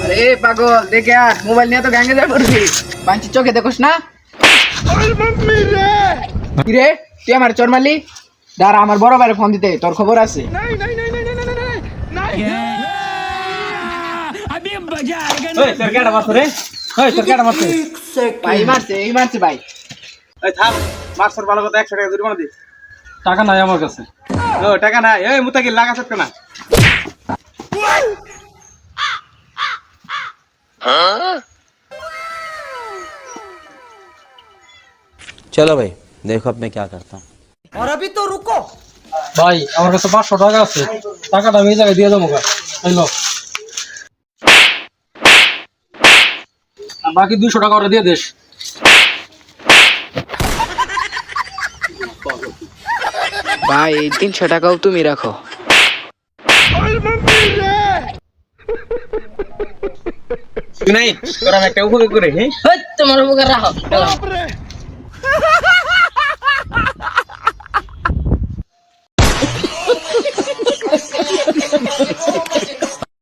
আরে পাগল দেখে আর মোবাইল নিয়ে তো গ্যাঙ্গে যায় পড়বি পাঁচি চোখে দেখোস না কি রে তুই আমার চোর মারলি দাঁড়া আমার বড় ভাইয়ের ফোন দিতে তোর খবর আছে ভাই এই মারছে ভাই টাকা নাই আমার কাছে। টাকা নাই এই মুতাকি লাগাছ কেনা चलो भाई देखो अब मैं क्या करता हूँ। ভাই আমার কাছে 500 টাকা আছে, টাকাটা আমি এই জায়গায় দিয়ে দেবো গা। এই লো। আর বাকি 200 টাকা ওরা দিয়ে দিস। ভাই 300 টাকাও তুমি রাখো তুই নাই তোরা একটা উপকার করে হ্যাঁ তোমার উপকার রাখো